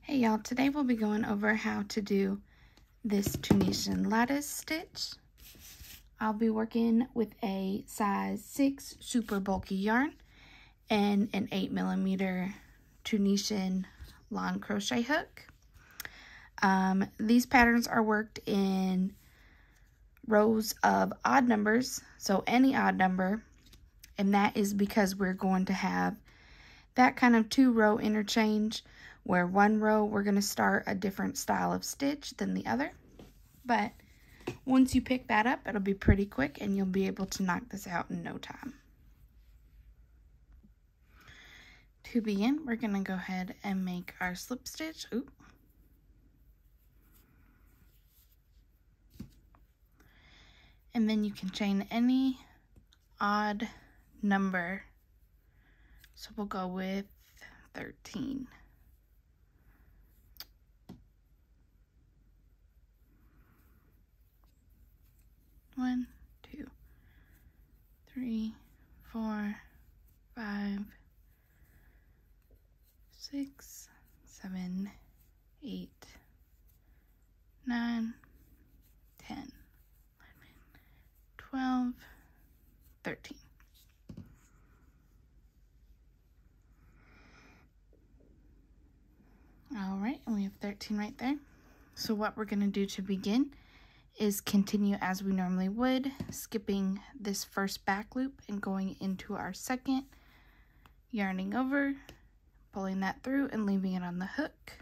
Hey y'all, today we'll be going over how to do this Tunisian lattice stitch. I'll be working with a size 6 super bulky yarn and an 8mm Tunisian lawn crochet hook. These patterns are worked in rows of odd numbers, so any odd number, and that is because we're going to have that kind of 2-row interchange where one row we're going to start a different style of stitch than the other. But once you pick that up, it'll be pretty quick and you'll be able to knock this out in no time. To begin, we're going to go ahead and make our slip stitch. Ooh. And then you can chain any odd number. So we'll go with 13. One, 2, 3, 4, 5, 6, 7, 8, 9, 10, 12, 13. All right, and we have 13 right there. So what we're going to do to begin is continue as we normally would, skipping this first back loop and going into our second, yarning over, pulling that through and leaving it on the hook.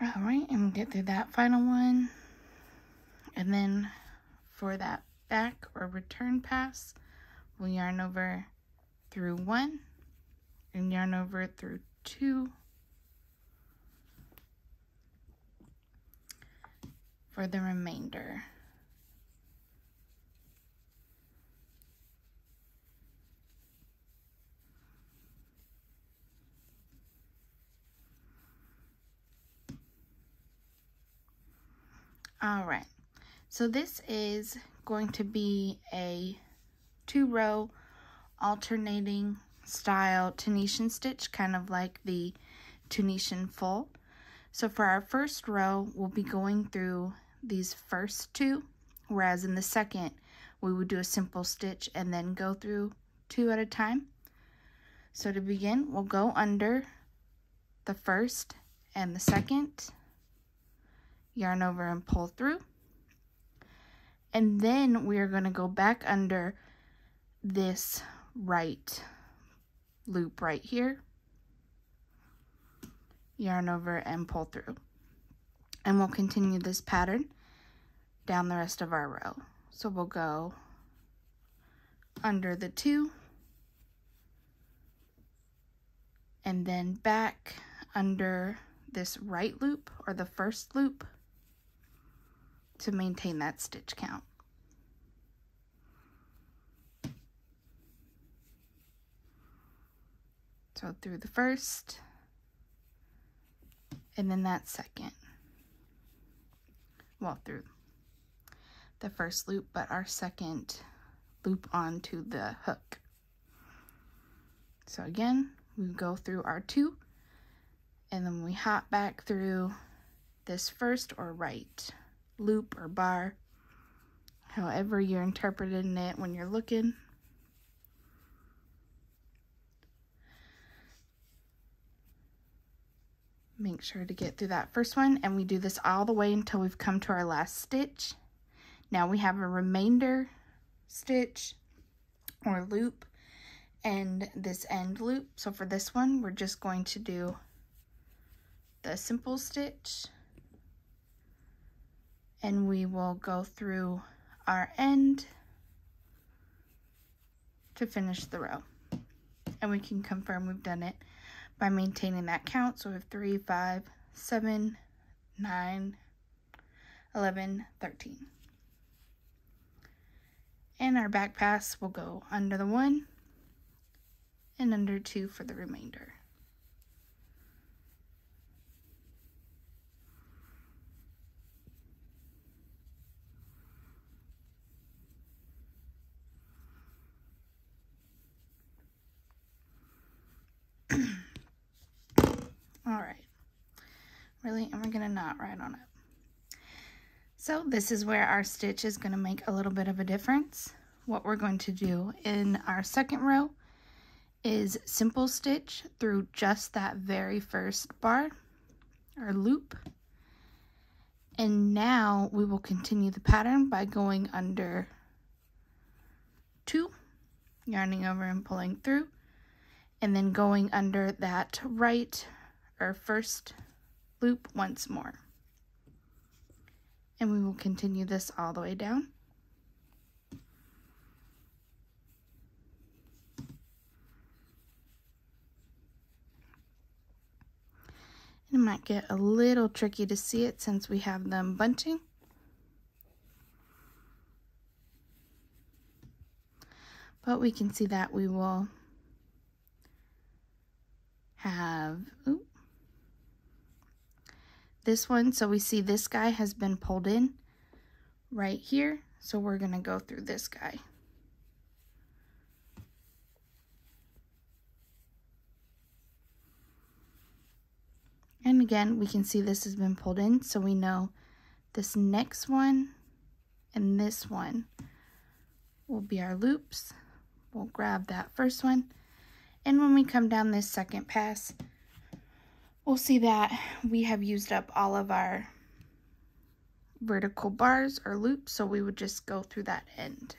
All right, and we'll get through that final one. And then for that back or return pass, we'll yarn over through 1 and yarn over through 2 for the remainder. All right, so this is going to be a 2-row alternating style Tunisian stitch, kind of like the Tunisian full. So for our first row, we'll be going through these first 2, whereas in the second, we would do a simple stitch and then go through 2 at a time. So to begin, we'll go under the first and the second, yarn over and pull through, and then we are going to go back under this right loop right here, yarn over and pull through, and we'll continue this pattern down the rest of our row. So we'll go under the 2 and then back under this right loop or the first loop to maintain that stitch count. So through the first and then that second. Well, through the first loop, but our second loop onto the hook. So again, we go through our 2 and then we hop back through this first or right loop or bar, however you're interpreting it when you're looking. make sure to get through that first one, and we do this all the way until we've come to our last stitch. Now we have a remainder stitch or loop and this end loop. So for this one, we're just going to do the simple stitch, and we will go through our end to finish the row. And we can confirm we've done it by maintaining that count. So we have 3, 5, 7, 9, 11, 13. And our back pass will go under the 1 and under 2 for the remainder. All right, really, and we're gonna knot right on it. So this is where our stitch is gonna make a little bit of a difference. What we're going to do in our second row is simple stitch through just that very first bar or loop. And now we will continue the pattern by going under 2, yarning over and pulling through, and then going under that right or first loop once more. And we will continue this all the way down. It might get a little tricky to see it since we have them bunching. But we can see that we will have this one. So we see this guy has been pulled in right here. So we're going to go through this guy. And again, we can see this has been pulled in, so we know this next one and this one will be our loops. We'll grab that first one, and when we come down this second pass, we'll see that we have used up all of our vertical bars or loops, so we would just go through that end.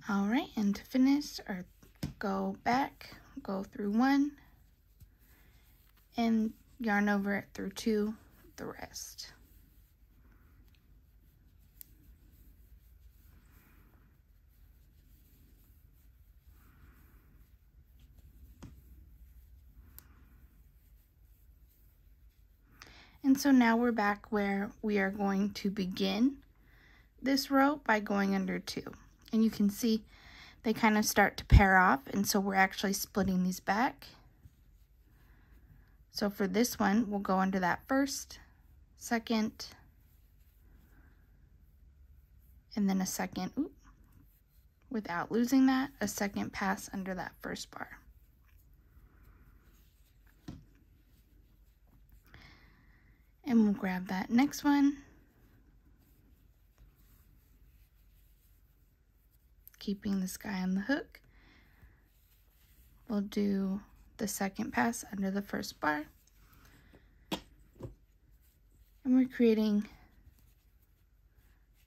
All right, and to finish, or go back, go through 1, and yarn over it through 2, the rest. And so now we're back where we are going to begin this row by going under 2. And you can see they kind of start to pair off, and so we're actually splitting these back. So for this one, we'll go under that first, second, and then a second, without losing that, a second pass under that first bar. And we'll grab that next one, keeping this guy on the hook. We'll do the second pass under the first bar, and we're creating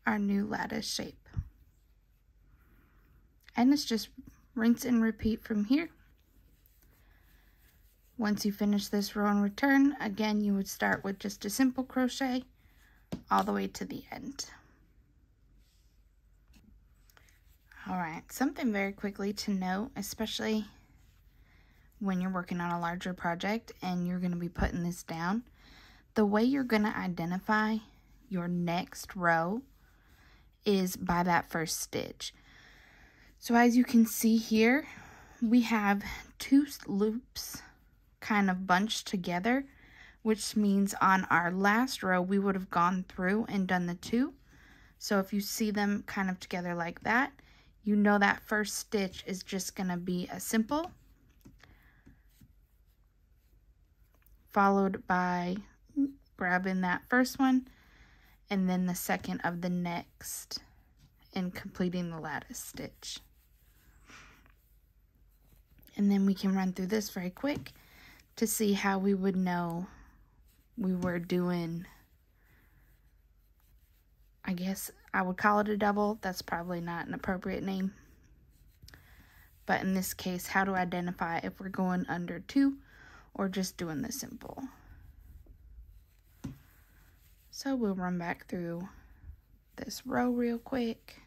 our new lattice shape. And it's just rinse and repeat from here. Once you finish this row and return, again, you would start with just a simple crochet all the way to the end. All right, something very quickly to note, especially when you're working on a larger project and you're going to be putting this down, the way you're going to identify your next row is by that first stitch. So as you can see here, we have 2 loops kind of bunched together, which means on our last row we would have gone through and done the 2. So if you see them kind of together like that, you know that first stitch is just going to be a simple, followed by grabbing that first one, and then the second of the next, and completing the lattice stitch. And then we can run through this very quick to see how we would know we were doing, I guess I would call it a double. That's probably not an appropriate name. But in this case, how to identify if we're going under 2 or just doing the simple. So we'll run back through this row real quick.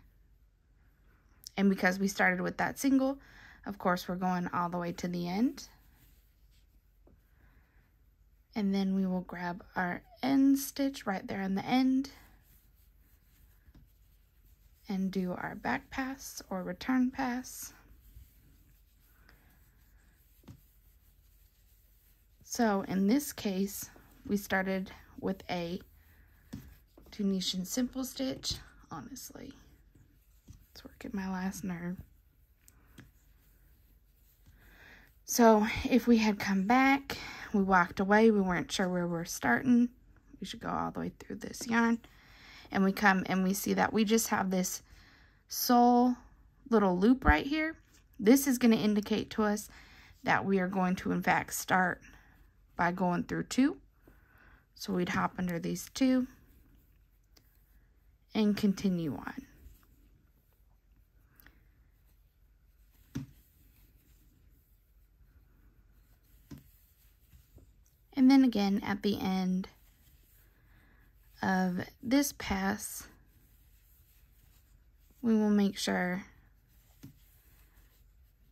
And because we started with that single, of course, we're going all the way to the end. And then we will grab our end stitch right there on the end and do our back pass or return pass. So in this case, we started with a Tunisian simple stitch. Honestly, it's working my last nerve. So if we had come back, we walked away, we weren't sure where we're starting, we should go all the way through this yarn, and we come and we see that we just have this sole little loop right here. This is going to indicate to us that we are going to in fact start by going through 2. So we'd hop under these 2 and continue on. And then again at the end of this pass, we will make sure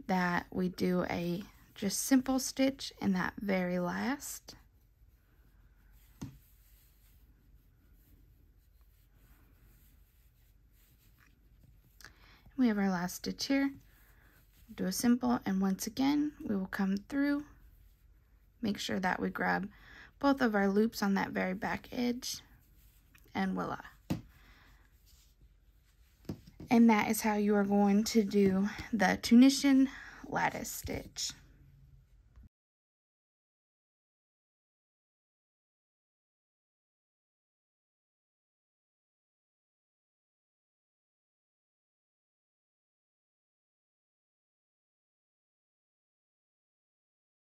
that we do a just simple stitch in that very last. We have our last stitch here. Do a simple, and once again we will come through, make sure that we grab both of our loops on that very back edge, and voila. And that is how you are going to do the Tunisian lattice stitch.